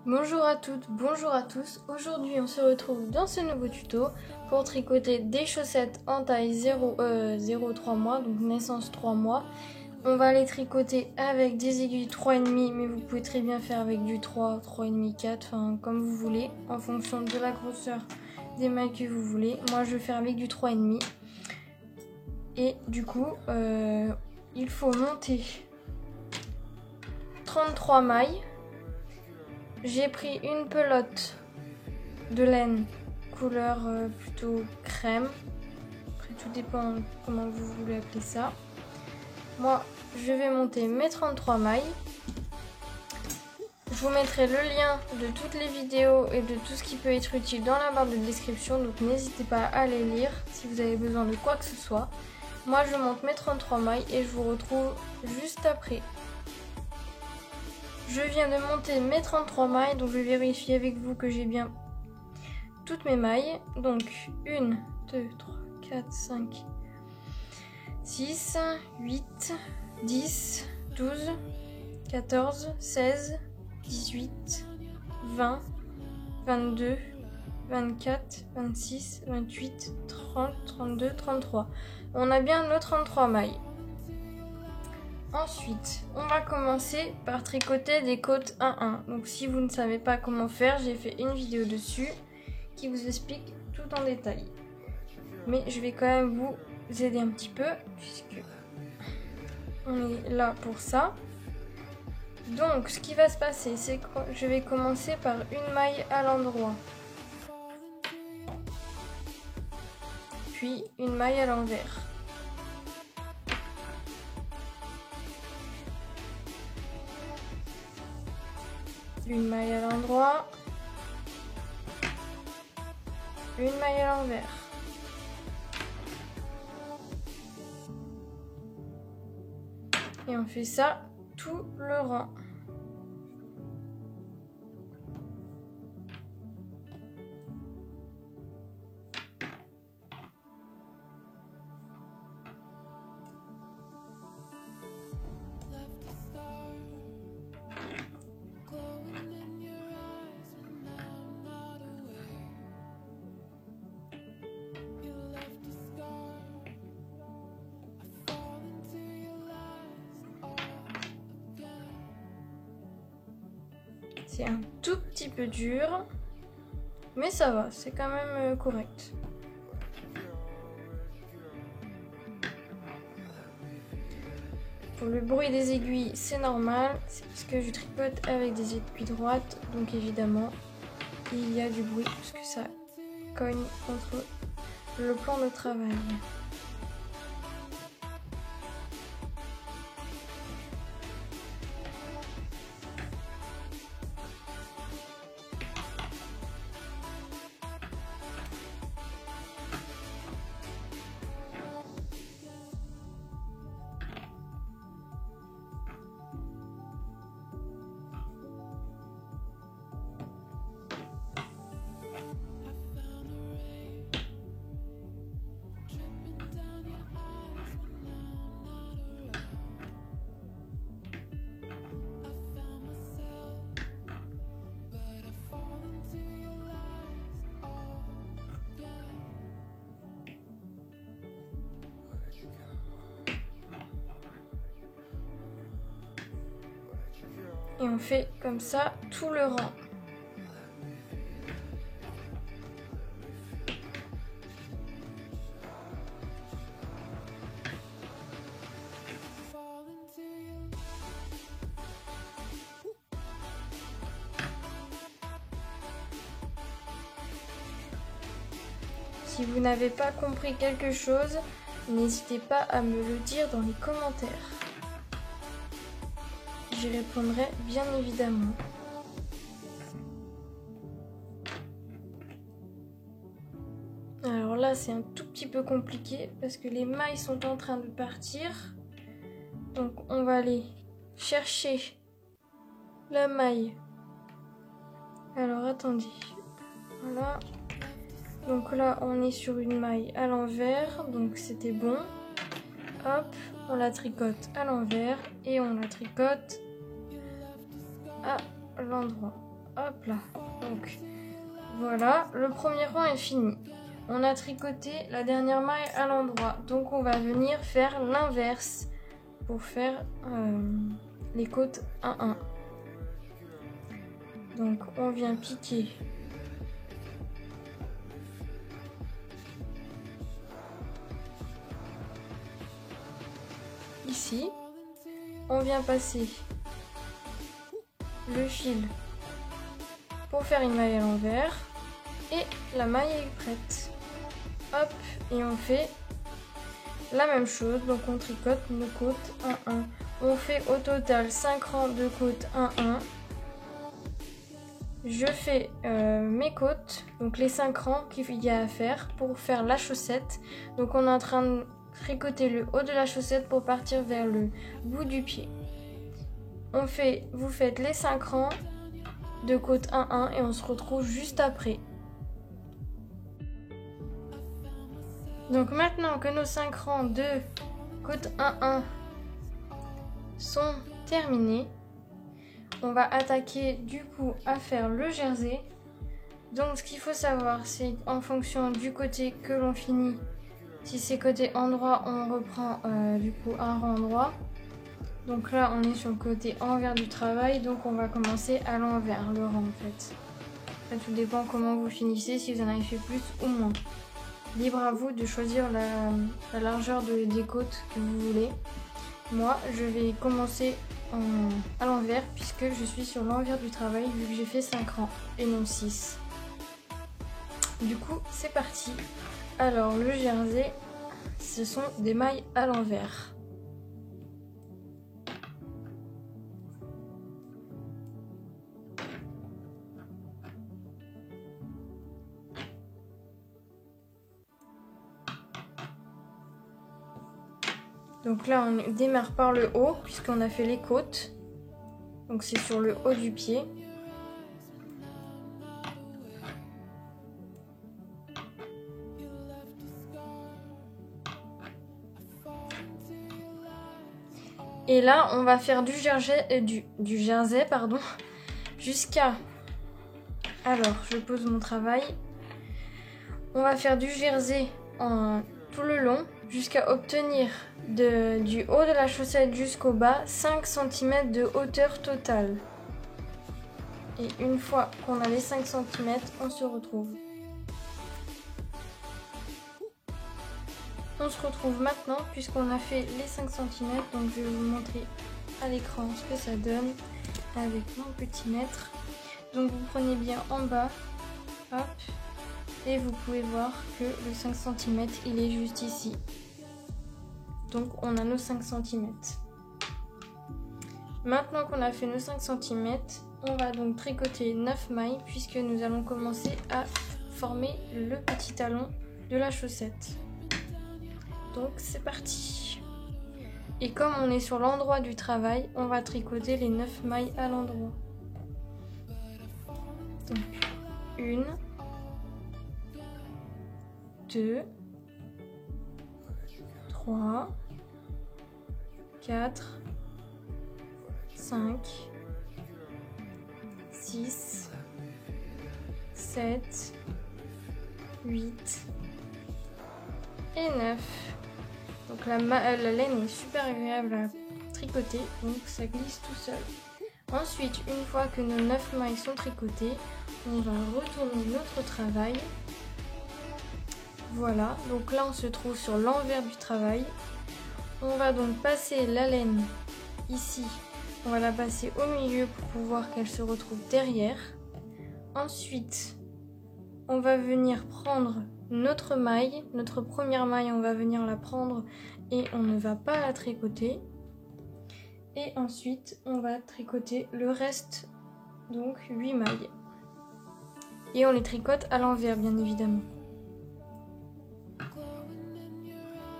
Bonjour à toutes, bonjour à tous. Aujourd'hui on se retrouve dans ce nouveau tuto pour tricoter des chaussettes en taille 0,3 mois, donc naissance 3 mois. On va les tricoter avec des aiguilles 3,5, mais vous pouvez très bien faire avec du 3, 3,5, 4, enfin comme vous voulez, en fonction de la grosseur des mailles que vous voulez. Moi je vais faire avec du 3,5. Et du coup, il faut monter 33 mailles. J'ai pris une pelote de laine couleur plutôt crème. Après tout dépend comment vous voulez appeler ça. Moi je vais monter mes 33 mailles. Je vous mettrai le lien de toutes les vidéos et de tout ce qui peut être utile dans la barre de description. Donc n'hésitez pas à les lire si vous avez besoin de quoi que ce soit. Moi je monte mes 33 mailles et je vous retrouve juste après. Je viens de monter mes 33 mailles, donc je vais vérifier avec vous que j'ai bien toutes mes mailles. Donc 1, 2, 3, 4, 5, 6, 8, 10, 12, 14, 16, 18, 20, 22, 24, 26, 28, 30, 32, 33. On a bien nos 33 mailles. Ensuite, on va commencer par tricoter des côtes 1-1. Donc si vous ne savez pas comment faire, j'ai fait une vidéo dessus qui vous explique tout en détail. Mais je vais quand même vous aider un petit peu puisque on est là pour ça. Donc ce qui va se passer, c'est que je vais commencer par une maille à l'endroit. Puis une maille à l'envers. Une maille à l'endroit, une maille à l'envers. Et on fait ça tout le rang. C'est un tout petit peu dur, mais ça va, c'est quand même correct. Pour le bruit des aiguilles, c'est normal, c'est parce que je tricote avec des aiguilles droites, donc évidemment, il y a du bruit parce que ça cogne contre le plan de travail. Et on fait comme ça tout le rang. Si vous n'avez pas compris quelque chose, n'hésitez pas à me le dire dans les commentaires. J'y répondrai bien évidemment. Alors là, c'est un tout petit peu compliqué parce que les mailles sont en train de partir. Donc on va aller chercher la maille. Alors attendez. Voilà. Donc là, on est sur une maille à l'envers, donc c'était bon. Hop, on la tricote à l'envers et on la tricote à l'endroit. hop là. Donc voilà, le premier rang est fini. On a tricoté la dernière maille à l'endroit. Donc on va venir faire l'inverse pour faire les côtes 1-1. Donc on vient piquer ici. On vient passer le fil pour faire une maille à l'envers et la maille est prête. Hop, et on fait la même chose, donc on tricote nos côtes 1-1. On fait au total 5 rangs de côtes 1-1. Je fais mes côtes, donc les 5 rangs qu'il y a à faire pour faire la chaussette. Donc on est en train de tricoter le haut de la chaussette pour partir vers le bout du pied. Vous faites les 5 rangs de côte 1-1 et on se retrouve juste après. Donc maintenant que nos 5 rangs de côte 1-1 sont terminés, on va attaquer du coup à faire le jersey. Donc ce qu'il faut savoir, c'est en fonction du côté que l'on finit. Si c'est côté endroit, on reprend du coup un rang droit. Donc là on est sur le côté envers du travail, donc on va commencer à l'envers le rang en fait. Ça tout dépend comment vous finissez, si vous en avez fait plus ou moins. Libre à vous de choisir la largeur des côtes que vous voulez. Moi je vais commencer à l'envers puisque je suis sur l'envers du travail vu que j'ai fait 5 rangs et non 6. Du coup c'est parti. Alors le jersey, ce sont des mailles à l'envers. Donc là on démarre par le haut puisqu'on a fait les côtes. Donc c'est sur le haut du pied. Et là on va faire du jersey pardon, jusqu'à... Alors je pose mon travail. On va faire du jersey tout le long jusqu'à obtenir du haut de la chaussette jusqu'au bas 5 cm de hauteur totale. Et une fois qu'on a les 5 cm, on se retrouve. On se retrouve maintenant puisqu'on a fait les 5 cm. Donc je vais vous montrer à l'écran ce que ça donne avec mon petit mètre. Donc vous prenez bien en bas, hop, et vous pouvez voir que le 5 cm il est juste ici. Donc on a nos 5 cm. Maintenant qu'on a fait nos 5 cm, on va donc tricoter 9 mailles puisque nous allons commencer à former le petit talon de la chaussette. Donc c'est parti. Et comme on est sur l'endroit du travail, on va tricoter les 9 mailles à l'endroit. Donc 1, 2, 3, 4, 5, 6, 7, 8 et 9. Donc la laine est super agréable à tricoter, donc ça glisse tout seul. Ensuite, une fois que nos 9 mailles sont tricotées, on va retourner notre travail. Voilà, donc là on se trouve sur l'envers du travail. On va donc passer la laine ici, on va la passer au milieu pour pouvoir qu'elle se retrouve derrière. Ensuite, on va venir prendre notre maille, notre première maille, on va venir la prendre et on ne va pas la tricoter. Et ensuite, on va tricoter le reste, donc 8 mailles. Et on les tricote à l'envers, bien évidemment.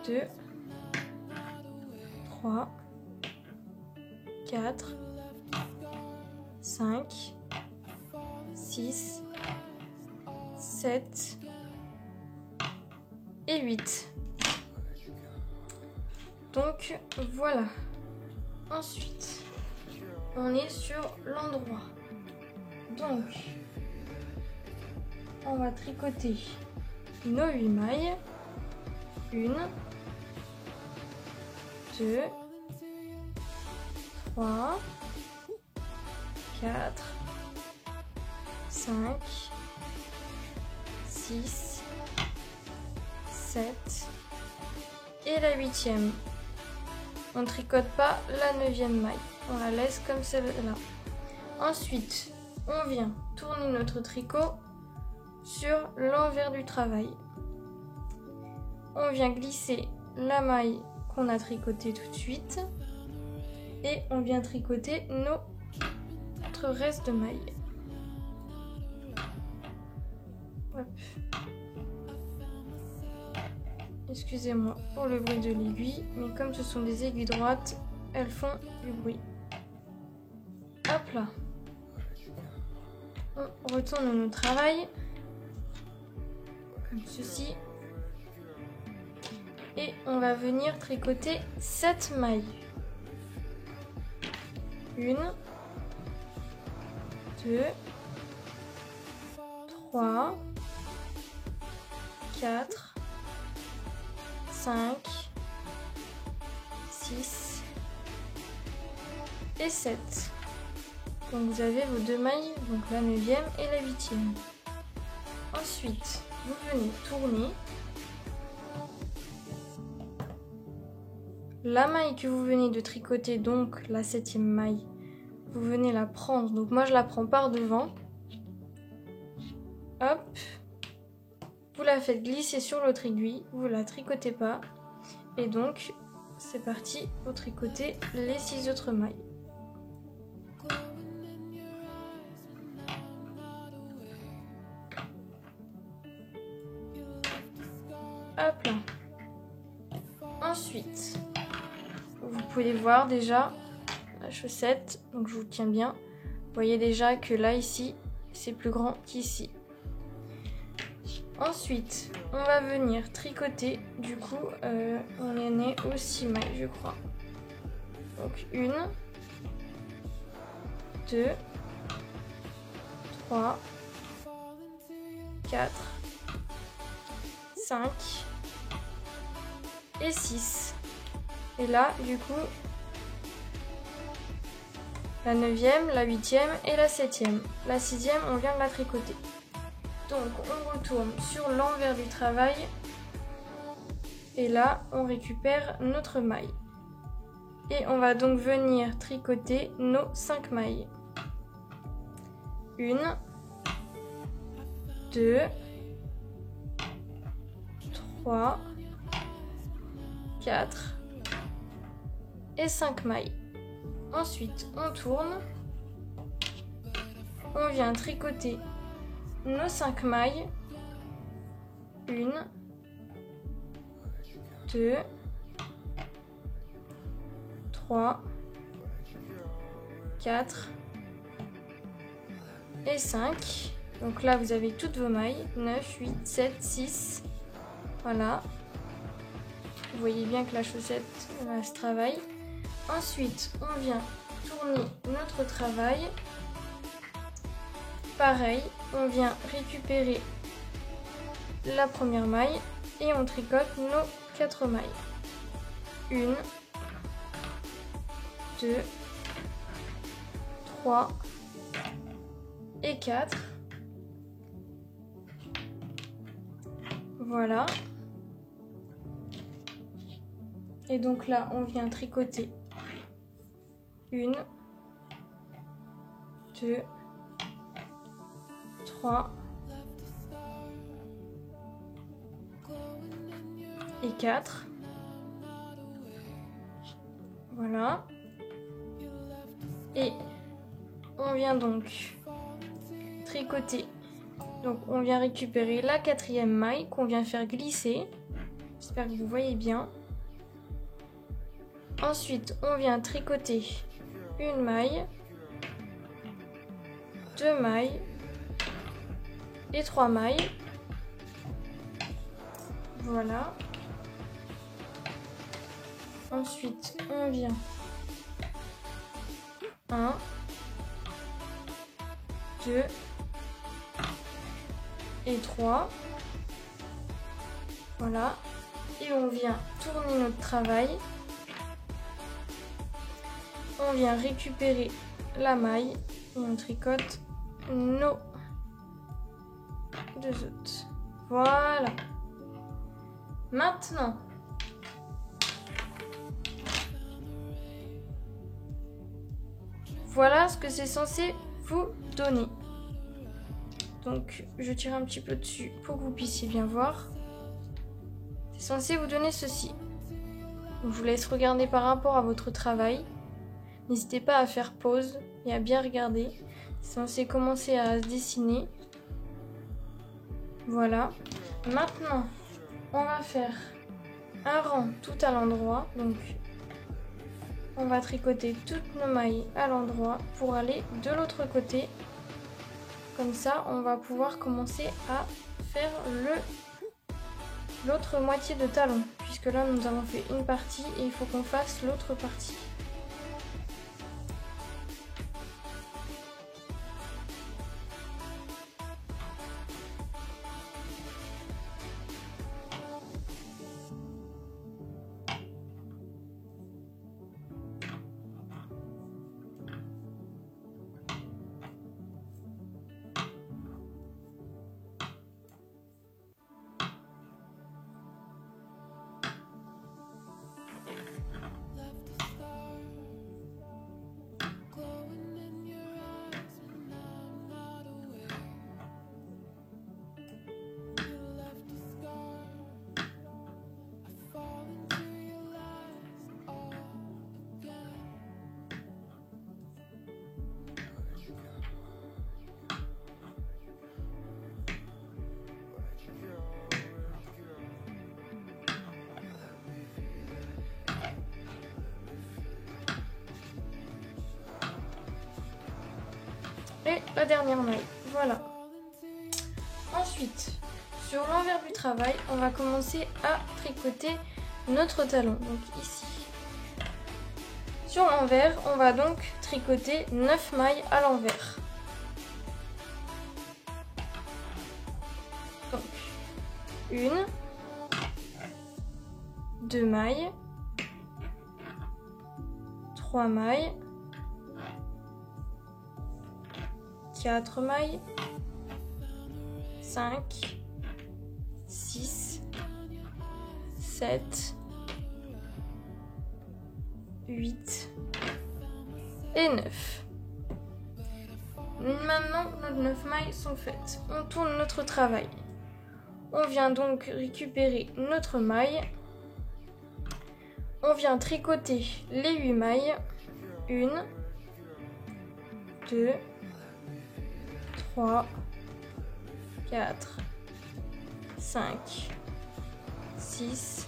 2, 3, 4, 5, 6, 7 et 8. Donc voilà. Ensuite, on est sur l'endroit Donc, on va tricoter nos 8 mailles. 1, 2, 3, 4, 5, 6, 7 et la 8e. On ne tricote pas la 9e maille, on la laisse comme celle-là. Ensuite, on vient tourner notre tricot sur l'envers du travail. On vient glisser la maille qu'on a tricotée tout de suite et on vient tricoter notre reste de mailles. Hop. Excusez-moi pour le bruit de l'aiguille, mais comme ce sont des aiguilles droites, elles font du bruit. Hop là. On retourne notre travail, comme ceci. Et on va venir tricoter 7 mailles. 1, 2, 3, 4, 5, 6 et 7. Donc vous avez vos 2 mailles, donc la 9e et la 8e. Ensuite, vous venez tourner. La maille que vous venez de tricoter, donc la 7e maille, vous venez la prendre. Donc moi je la prends par devant. Hop. Vous la faites glisser sur l'autre aiguille, vous la tricotez pas. Et donc c'est parti pour tricoter les 6 autres mailles. Hop là. Ensuite, vous pouvez voir déjà la chaussette, donc je vous tiens bien. Vous voyez déjà que là, ici, c'est plus grand qu'ici. Ensuite, on va venir tricoter, du coup, on est né aux 6 mailles, je crois. Donc 1, 2, 3, 4, 5 et 6. Et là, du coup, la 9e, la 8e et la 7e. La 6e, on vient de la tricoter. Donc, on retourne sur l'envers du travail. Et là, on récupère notre maille. Et on va donc venir tricoter nos 5 mailles. 1, 2, 3, 4 et 5 mailles. Ensuite, on tourne. On vient tricoter nos 5 mailles. 1, 2, 3, 4 et 5. Donc là, vous avez toutes vos mailles. 9, 8, 7, 6. Voilà. Vous voyez bien que la chaussette là, se travaille. Ensuite, on vient tourner notre travail. Pareil, on vient récupérer la première maille et on tricote nos 4 mailles. 1, 2, 3 et 4. Voilà. Et donc là, on vient tricoter 1, 2, 3 et 4. Voilà. Et on vient donc tricoter. Donc on vient récupérer la 4e maille qu'on vient faire glisser. J'espère que vous voyez bien. Ensuite, on vient tricoter une maille, 2 mailles et 3 mailles. Voilà. Ensuite, on vient 1, 2 et 3. Voilà. Et on vient tourner notre travail. On vient récupérer la maille et on tricote nos 2 autres. Voilà. Maintenant, voilà ce que c'est censé vous donner. Donc, je tire un petit peu dessus pour que vous puissiez bien voir. C'est censé vous donner ceci. Donc, je vous laisse regarder par rapport à votre travail. N'hésitez pas à faire pause et à bien regarder. C'est censé commencer à se dessiner. Voilà. Maintenant, on va faire un rang tout à l'endroit. Donc, on va tricoter toutes nos mailles à l'endroit pour aller de l'autre côté. Comme ça, on va pouvoir commencer à faire l'autre moitié de talon. Puisque là, nous avons fait une partie et il faut qu'on fasse l'autre partie. Et la dernière maille, voilà. Ensuite, sur l'envers du travail, on va commencer à tricoter notre talon, donc ici. Sur l'envers, on va donc tricoter 9 mailles à l'envers. Donc, 1, 2 mailles, 3 mailles, 4 mailles, 5, 6, 7, 8 et 9. Maintenant, nos 9 mailles sont faites. On tourne notre travail. On vient donc récupérer notre maille. On vient tricoter les 8 mailles. 1, 2, 3, 4, 5, 6,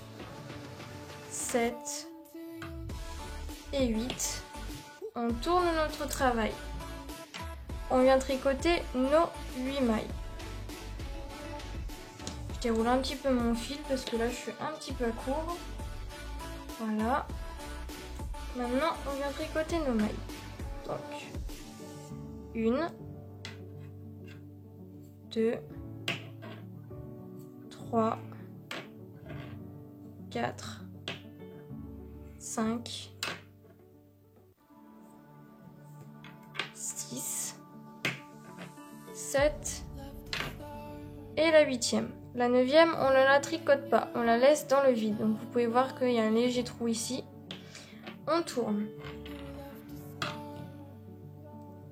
7 et 8. On tourne notre travail. On vient tricoter nos 8 mailles. Je déroule un petit peu mon fil parce que là je suis un petit peu à court. Voilà. Maintenant on vient tricoter nos mailles. Donc 1, 2, 3, 4, 5, 6, 7 et la 8e. La 9e, on ne la tricote pas, on la laisse dans le vide. Donc vous pouvez voir qu'il y a un léger trou ici. On tourne.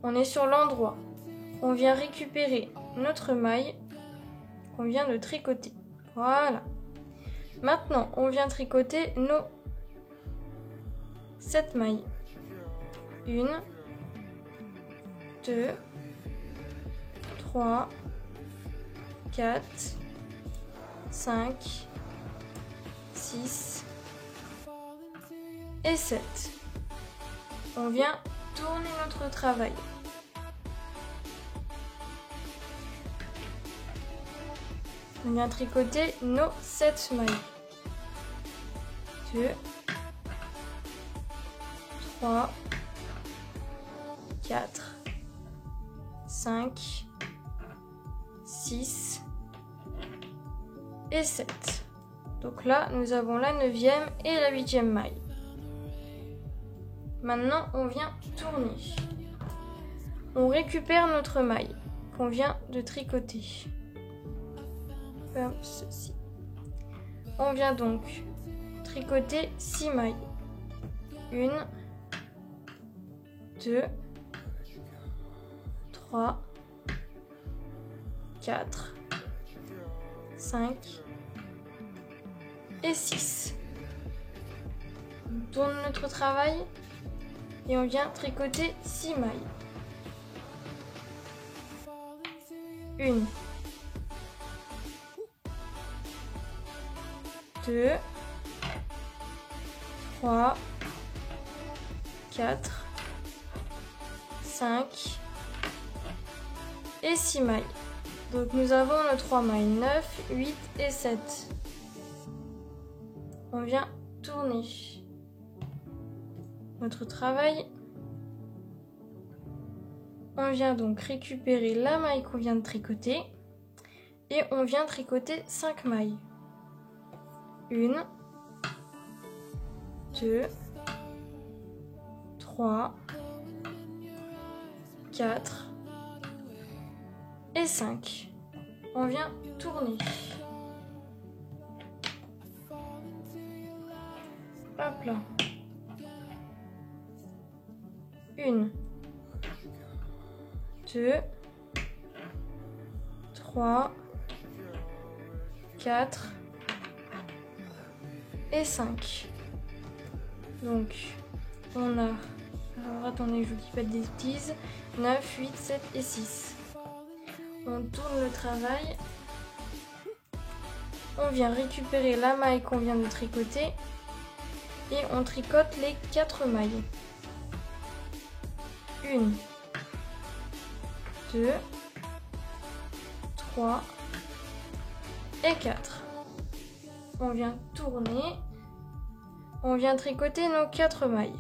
On est sur l'endroit. On vient récupérer notre maille qu'on vient de tricoter. Voilà. Maintenant, on vient tricoter nos 7 mailles. 1, 2, 3, 4, 5, 6 et 7. On vient tourner notre travail. On vient tricoter nos 7 mailles. 2, 3, 4, 5, 6 et 7. Donc là, nous avons la 9e et la 8e maille. Maintenant, on vient tourner. On récupère notre maille qu'on vient de tricoter. Comme ceci. On vient donc tricoter 6 mailles. 1, 2, 3, 4, 5 et 6. On tourne notre travail et on vient tricoter 6 mailles. 1, 2, 3, 4, 5 et 6 mailles. Donc nous avons nos 3 mailles, 9, 8 et 7. On vient tourner notre travail. On vient donc récupérer la maille qu'on vient de tricoter et on vient tricoter 5 mailles. 1, 2, 3, 4 et 5. On vient tourner. Hop là. 1, 2, 3, 4 et 5. Donc, on a... Alors, attendez, je vous dis pas de bêtises. 9, 8, 7 et 6. On tourne le travail. On vient récupérer la maille qu'on vient de tricoter. Et on tricote les 4 mailles. 1, 2, 3 et 4. On vient tourner. On vient tricoter nos 4 mailles.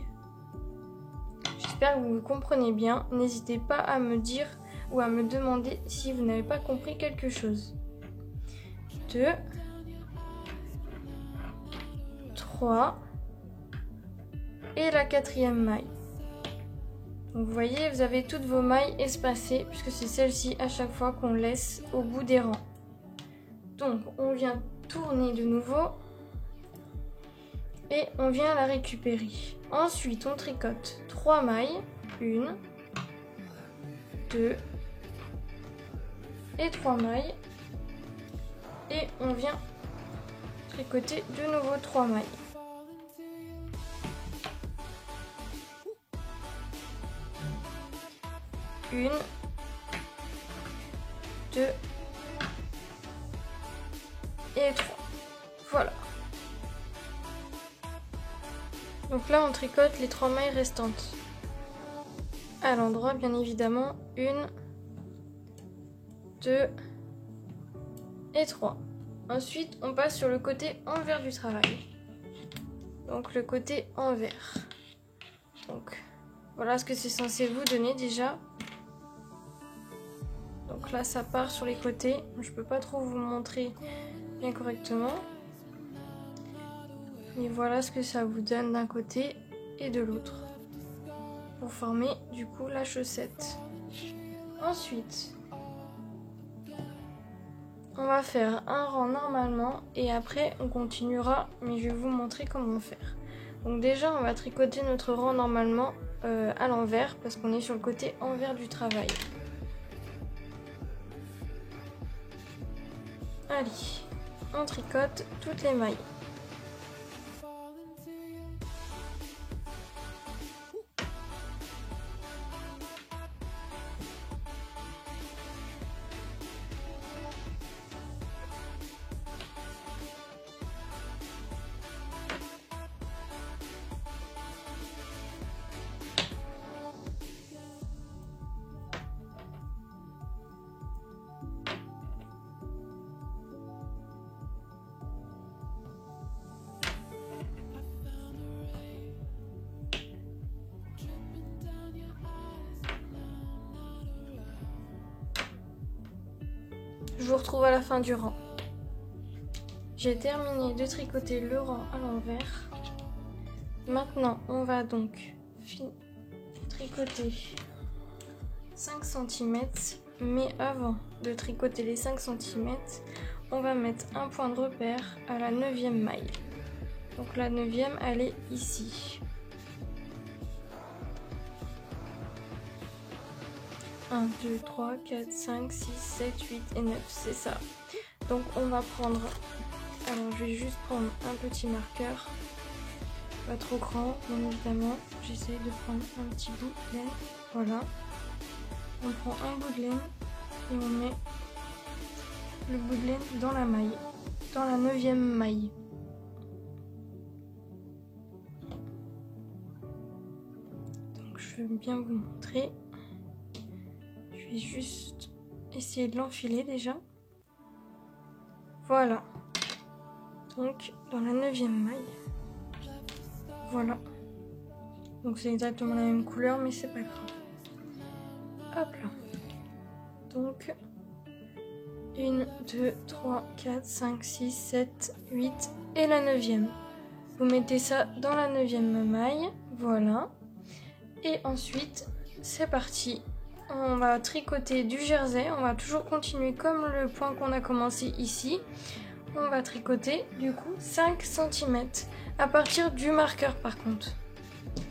J'espère que vous comprenez bien. N'hésitez pas à me dire ou à me demander si vous n'avez pas compris quelque chose. 2, 3 et la 4e maille. Donc vous voyez, vous avez toutes vos mailles espacées puisque c'est celle-ci à chaque fois qu'on laisse au bout des rangs. Donc on vient tourner de nouveau et on vient la récupérer. Ensuite on tricote 3 mailles, 1, 2 et 3 mailles et on vient tricoter de nouveau 3 mailles. 1, 2 et 3. Voilà. Donc là, on tricote les 3 mailles restantes. À l'endroit, bien évidemment. 1, 2 et 3. Ensuite, on passe sur le côté envers du travail. Donc le côté envers. Donc voilà ce que c'est censé vous donner déjà. Donc là, ça part sur les côtés. Je peux pas trop vous montrer bien correctement. Et voilà ce que ça vous donne d'un côté et de l'autre. Pour former du coup la chaussette. Ensuite, on va faire un rang normalement et après on continuera, mais je vais vous montrer comment faire. Donc déjà, on va tricoter notre rang normalement à l'envers parce qu'on est sur le côté envers du travail. Allez, on tricote toutes les mailles. Je vous retrouve à la fin du rang. J'ai terminé de tricoter le rang à l'envers. Maintenant, on va donc tricoter 5 cm. Mais avant de tricoter les 5 cm, on va mettre un point de repère à la 9e maille. Donc la 9e, elle est ici. 1, 2, 3, 4, 5, 6, 7, 8 et 9, c'est ça. Donc on va prendre, alors je vais juste prendre un petit marqueur, pas trop grand, bien évidemment. J'essaye de prendre un petit bout de laine, voilà. On prend un bout de laine et on met le bout de laine dans la maille, dans la 9e maille. Donc je vais bien vous montrer. Je vais juste essayer de l'enfiler déjà. Voilà. Donc dans la 9e maille. Voilà. Donc c'est exactement la même couleur, mais c'est pas grave. Hop là. Donc 1, 2, 3, 4, 5, 6, 7, 8 et la 9e. Vous mettez ça dans la 9e maille. Voilà. Et ensuite, c'est parti. On va tricoter du jersey. On va toujours continuer comme le point qu'on a commencé ici. On va tricoter du coup 5 cm à partir du marqueur par contre.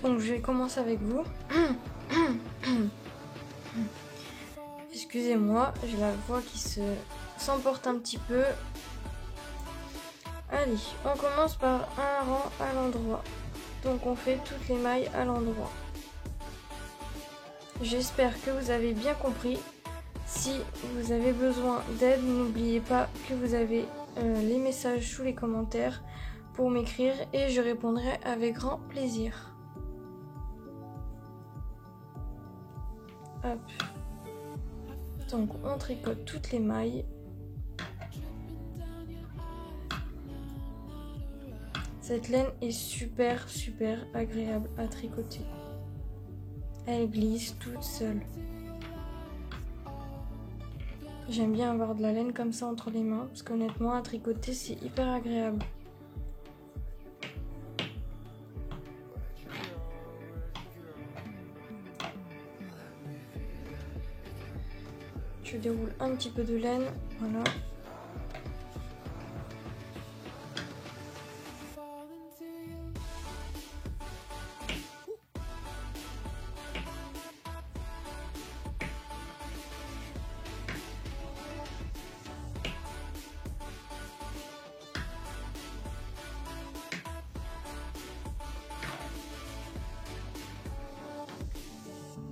Donc je vais commencer avec vous. Excusez-moi, j'ai la voix qui s'emporte un petit peu. Allez, on commence par un rang à l'endroit. Donc on fait toutes les mailles à l'endroit. J'espère que vous avez bien compris. Si vous avez besoin d'aide, n'oubliez pas que vous avez les messages sous les commentaires pour m'écrire et je répondrai avec grand plaisir. Hop. Donc on tricote toutes les mailles. Cette laine est super agréable à tricoter. Elle glisse toute seule. J'aime bien avoir de la laine comme ça entre les mains parce qu'honnêtement à tricoter c'est hyper agréable. Je déroule un petit peu de laine, voilà.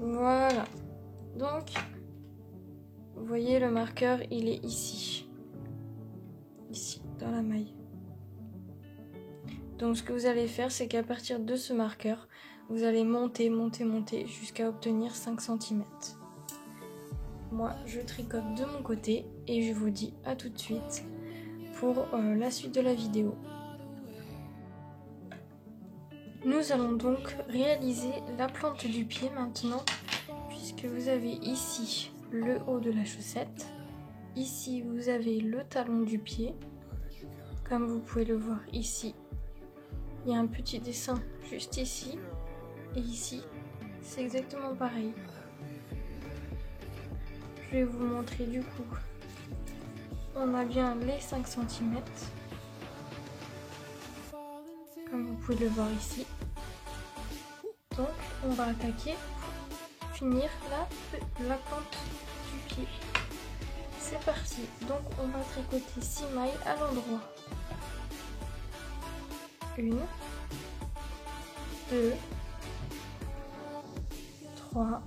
Voilà, donc vous voyez le marqueur il est ici, dans la maille. Donc ce que vous allez faire c'est qu'à partir de ce marqueur vous allez monter jusqu'à obtenir 5 cm. Moi je tricote de mon côté et je vous dis à tout de suite pour la suite de la vidéo. Nous allons donc réaliser la plante du pied maintenant, puisque vous avez ici le haut de la chaussette. Ici, vous avez le talon du pied. Comme vous pouvez le voir ici, il y a un petit dessin juste ici. Et ici, c'est exactement pareil. Je vais vous montrer du coup. On a bien les 5 cm. Comme vous pouvez le voir ici. Donc on va attaquer pour finir la plante du pied. C'est parti. Donc on va tricoter 6 mailles à l'endroit. 1, 2, 3,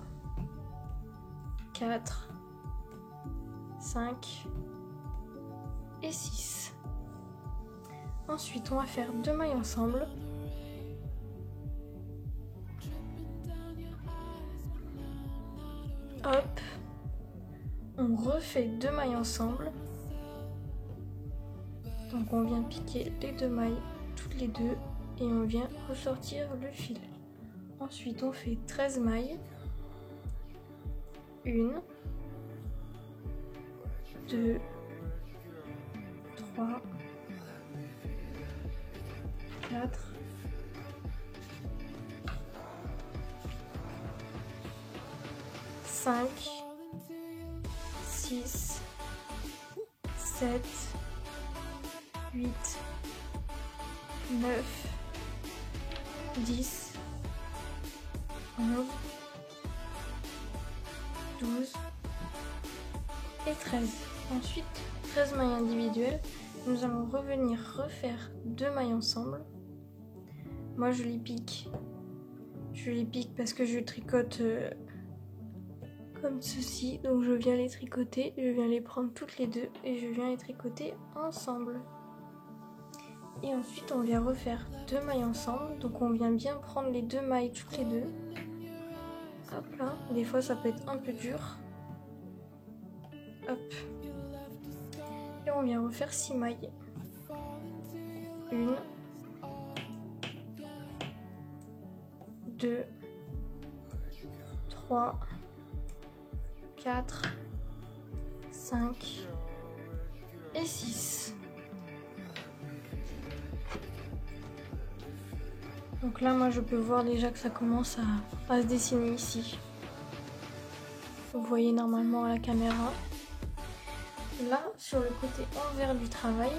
4, 5 et 6. Ensuite, on va faire 2 mailles ensemble. Hop. On refait 2 mailles ensemble. Donc on vient piquer les 2 mailles, toutes les deux, et on vient ressortir le fil. Ensuite, on fait 13 mailles. 1, 2, 3, 4, 5, 6, 7, 8, 9, 10, 11, 12 et 13. Ensuite, 13 mailles individuelles. Nous allons revenir refaire 2 mailles ensemble. Moi, je les pique. Je les pique parce que je tricote comme ceci. Donc, je viens les tricoter. Je viens les prendre toutes les deux et je viens les tricoter ensemble. Et ensuite, on vient refaire 2 mailles ensemble. Donc, on vient bien prendre les 2 mailles toutes les deux. Hop là. Des fois, ça peut être un peu dur. Hop. Et on vient refaire 6 mailles. 1, 2, 3, 4, 5 et 6. Donc là, moi, je peux voir déjà que ça commence à se dessiner ici. Vous voyez normalement à la caméra. Là, sur le côté envers du travail,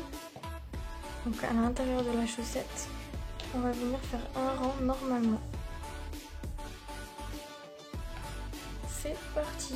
donc à l'intérieur de la chaussette, on va venir faire un rang normalement. C'est parti!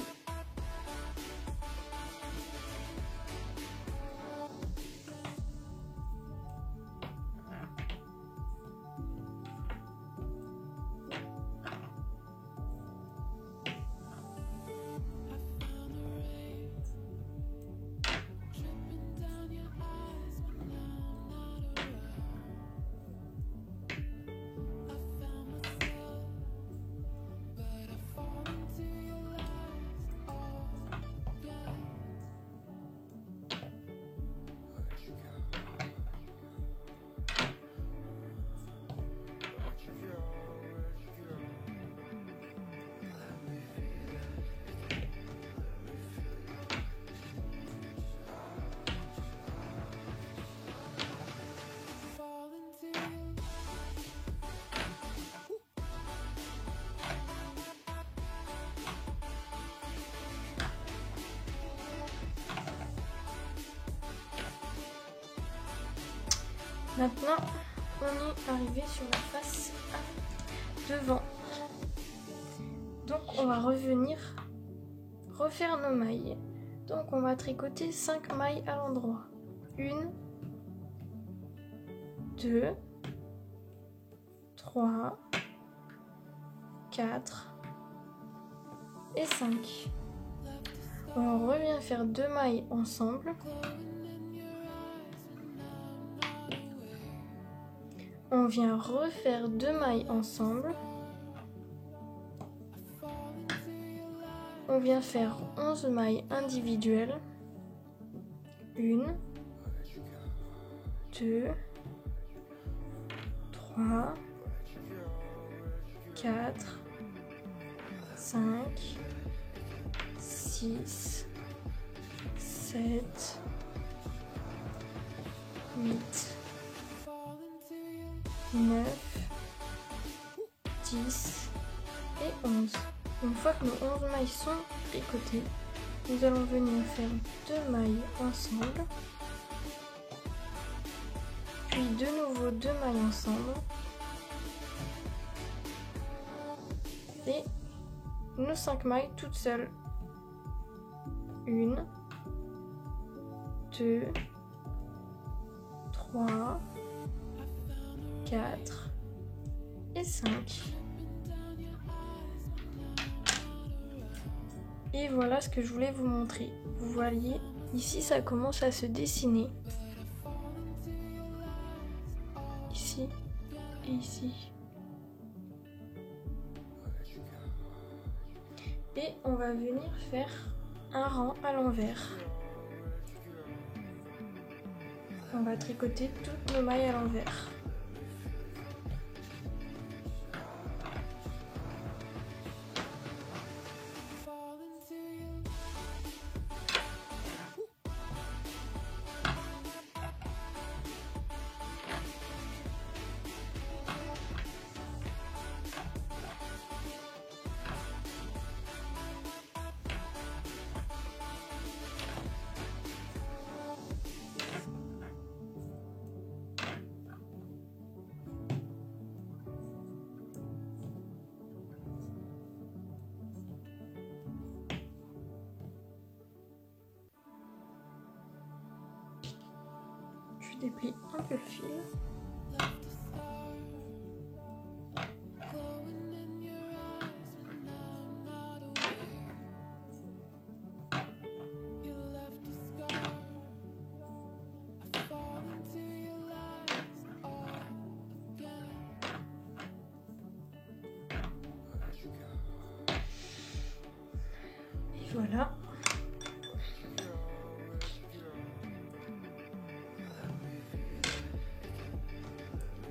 Maintenant, on est arrivé sur la face devant. Donc, on va revenir refaire nos mailles. Donc, on va tricoter 5 mailles à l'endroit. 1, 2, 3, 4 et 5. On revient faire 2 mailles ensemble. On vient refaire 2 mailles ensemble. On vient faire 11 mailles individuelles. 1, 2, 3, 4, 5, 6, 7, 8, 9, 10 et 11. Une fois que nos 11 mailles sont tricotées, nous allons venir faire 2 mailles ensemble, puis de nouveau 2 mailles ensemble, et nos 5 mailles toutes seules. 1, 2, 3, 4 et 5. Et voilà ce que je voulais vous montrer. Vous voyez, ici ça commence à se dessiner. Ici et ici. Et on va venir faire un rang à l'envers. On va tricoter toutes nos mailles à l'envers. déplie un peu le fil. Et voilà.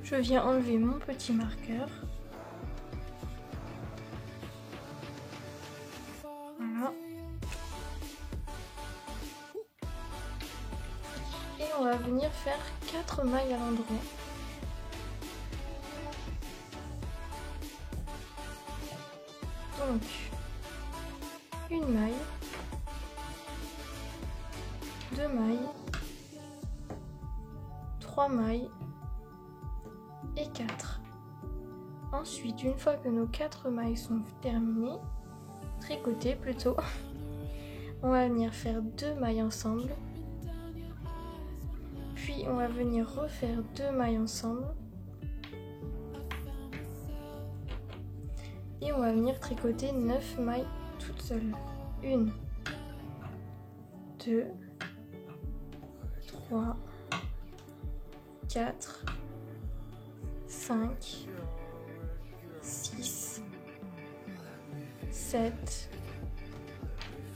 Je viens enlever mon petit marqueur. Voilà. Et on va venir faire 4 mailles à l'endroit. Donc, une maille, 2 mailles, 3 mailles et 4. Ensuite, une fois que nos 4 mailles sont terminées, tricotées plutôt, on va venir faire 2 mailles ensemble, puis on va venir refaire 2 mailles ensemble et on va venir tricoter 9 mailles toutes seules. 1, 2, 3, 4, 5, 6, 7,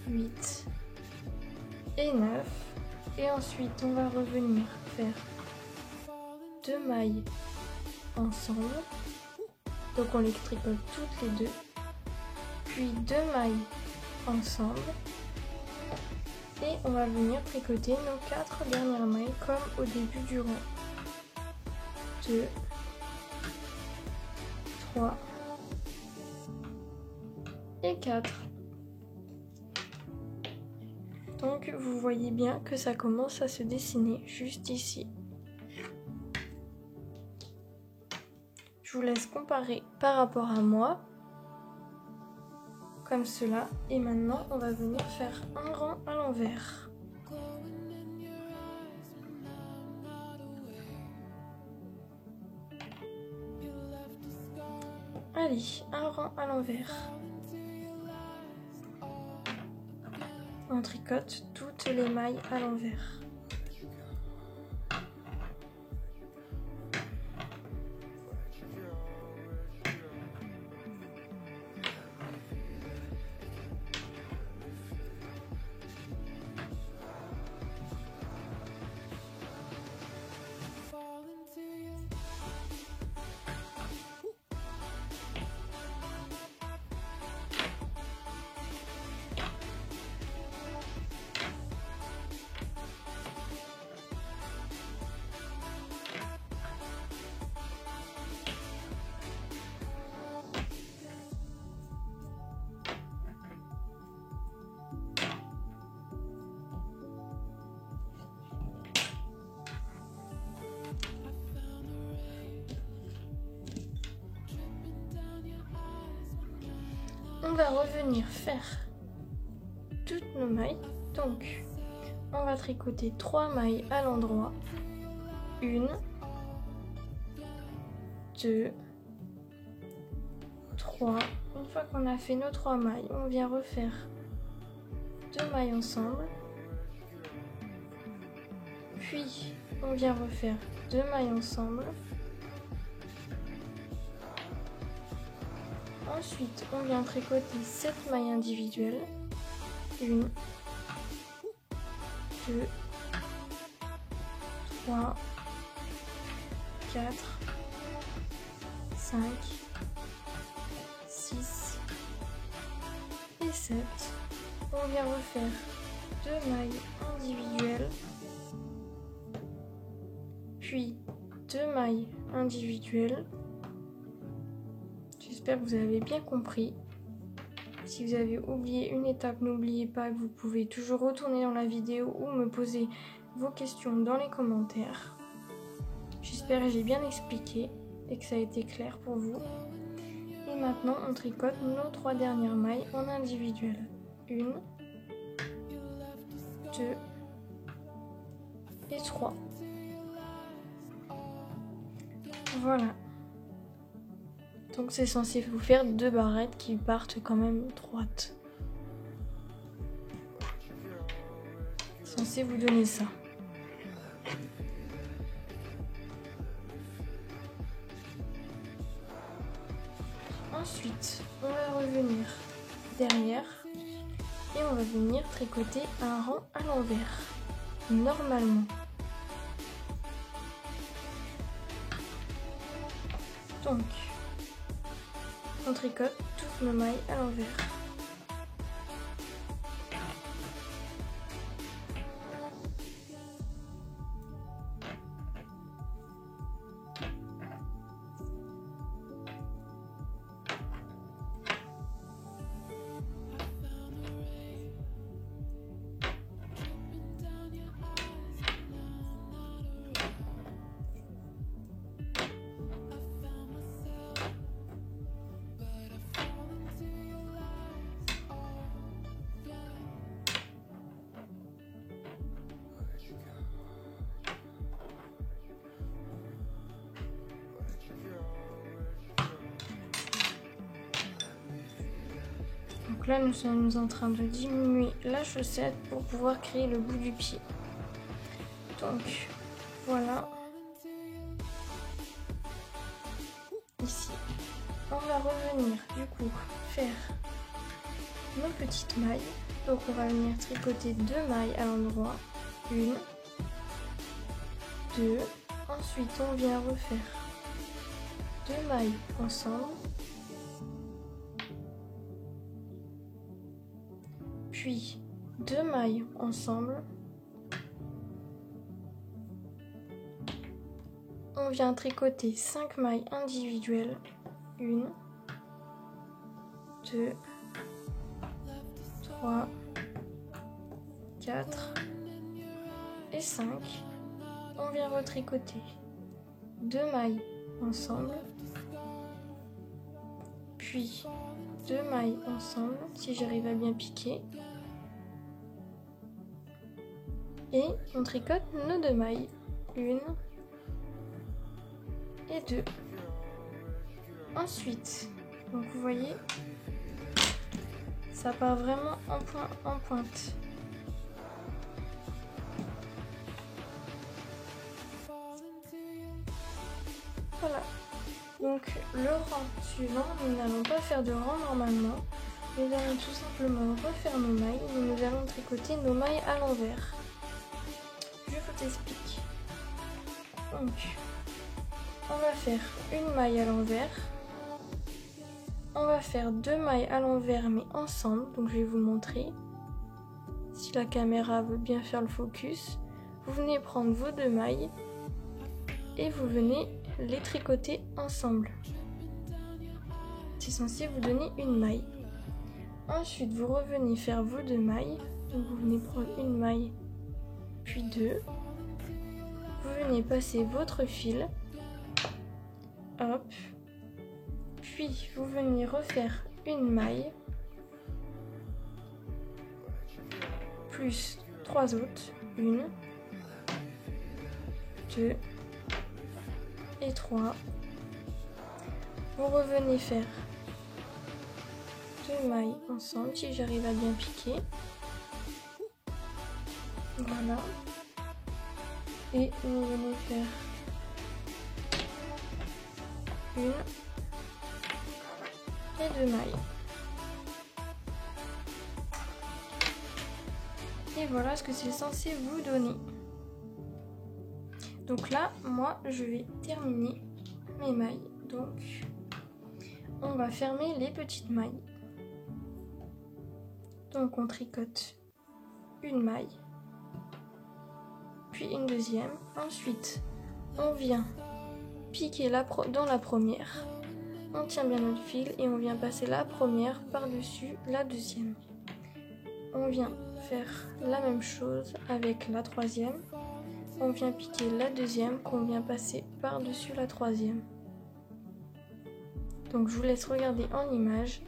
8 et 9. Et ensuite, on va revenir faire 2 mailles ensemble. Donc on les tricote toutes les deux. Puis 2 mailles ensemble. Et on va venir tricoter nos 4 dernières mailles comme au début du rang. 2, 3 et 4. Donc vous voyez bien que ça commence à se dessiner juste ici. Je vous laisse comparer par rapport à moi, comme cela. Et maintenant, on va venir faire un rang à l'envers. Allez, un rang à l'envers. On tricote toutes les mailles à l'envers. On va revenir faire toutes nos mailles. Donc, on va tricoter 3 mailles à l'endroit. 1, 2, 3. Une fois qu'on a fait nos 3 mailles, on vient refaire 2 mailles ensemble. Puis, on vient refaire 2 mailles ensemble. Ensuite, on vient tricoter 7 mailles individuelles. 1, 2, 3, 4, 5, 6 et 7. On vient refaire 2 mailles individuelles, puis 2 mailles individuelles. J'espère que vous avez bien compris. Si vous avez oublié une étape, n'oubliez pas que vous pouvez toujours retourner dans la vidéo ou me poser vos questions dans les commentaires. J'espère que j'ai bien expliqué et que ça a été clair pour vous. Et maintenant, on tricote nos 3 dernières mailles en individuel. 1, 2 et 3. Voilà. Donc c'est censé vous faire 2 barrettes qui partent quand même droites. C'est censé vous donner ça. Ensuite, on va revenir derrière et on va venir tricoter un rang à l'envers, normalement. Donc, on tricote toutes nos mailles à l'envers. Donc là, nous sommes en train de diminuer la chaussette pour pouvoir créer le bout du pied. Donc, voilà. Ici, on va revenir du coup faire nos petites mailles. Donc on va venir tricoter 2 mailles à l'endroit. 1, 2. Ensuite, on vient refaire 2 mailles ensemble. Puis 2 mailles ensemble. On vient tricoter 5 mailles individuelles. 1, 2, 3, 4 et 5. On vient retricoter 2 mailles ensemble. Puis 2 mailles ensemble, si j'arrive à bien piquer. Et on tricote nos 2 mailles. 1 et 2. Ensuite, donc vous voyez, ça part vraiment en pointe. Voilà. Donc le rang suivant, nous n'allons pas faire de rang normalement. Nous allons tout simplement refaire nos mailles, mais nous allons tricoter nos mailles à l'envers. Je vous explique. Donc, on va faire une maille à l'envers. On va faire 2 mailles à l'envers mais ensemble. Donc je vais vous montrer. Si la caméra veut bien faire le focus, vous venez prendre vos 2 mailles et vous venez les tricoter ensemble. C'est censé vous donner une maille. Ensuite, vous revenez faire vos 2 mailles. Donc vous venez prendre une maille, puis 2. Vous venez passer votre fil. Hop. Puis vous venez refaire une maille. Plus 3 autres. 1, 2 et 3. Vous revenez faire 2 mailles ensemble, si j'arrive à bien piquer. Voilà. Et vous venez faire 1 et 2 mailles. Et voilà ce que c'est censé vous donner. Donc là, moi, je vais terminer mes mailles. Donc, on va fermer les petites mailles. Donc, on tricote une maille, puis une deuxième. Ensuite, on vient piquer dans la première. On tient bien notre fil et on vient passer la première par-dessus la deuxième. On vient faire la même chose avec la troisième. On vient piquer la deuxième qu'on vient passer par-dessus la troisième. Donc je vous laisse regarder en image,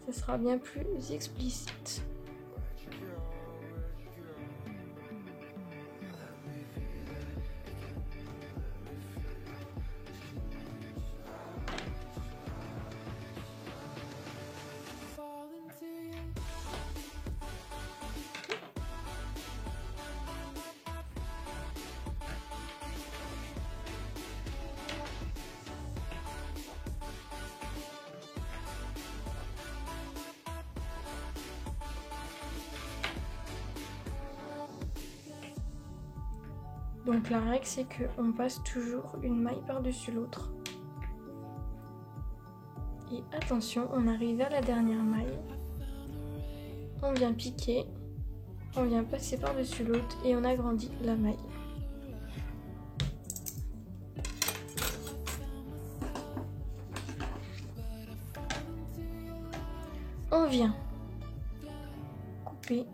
ça sera bien plus explicite. Donc la règle c'est qu'on passe toujours une maille par-dessus l'autre. Et attention, on arrive à la dernière maille. On vient piquer, on vient passer par-dessus l'autre et on agrandit la maille. On vient couper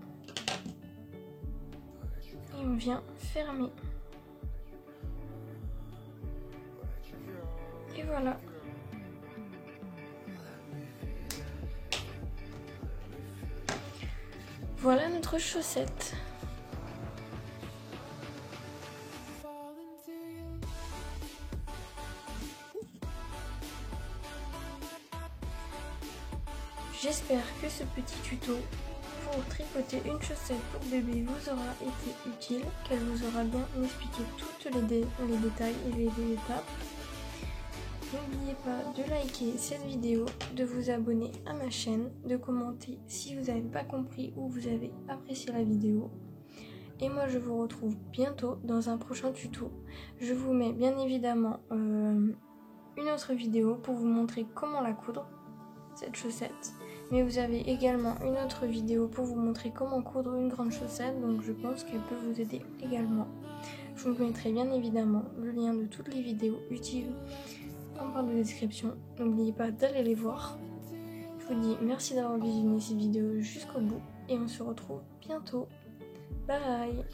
et on vient fermer. Et voilà. Voilà notre chaussette. J'espère que ce petit tuto pour tricoter une chaussette pour bébé vous aura été utile, qu'elle vous aura bien expliqué tous les détails et les étapes. N'oubliez pas de liker cette vidéo, de vous abonner à ma chaîne, de commenter si vous n'avez pas compris ou vous avez apprécié la vidéo. Et moi je vous retrouve bientôt dans un prochain tuto. Je vous mets bien évidemment une autre vidéo pour vous montrer comment la coudre, cette chaussette. Mais vous avez également une autre vidéo pour vous montrer comment coudre une grande chaussette, donc je pense qu'elle peut vous aider également. Je vous mettrai bien évidemment le lien de toutes les vidéos utiles en barre de description. N'oubliez pas d'aller les voir. Je vous dis merci d'avoir visionné cette vidéo jusqu'au bout et on se retrouve bientôt. Bye!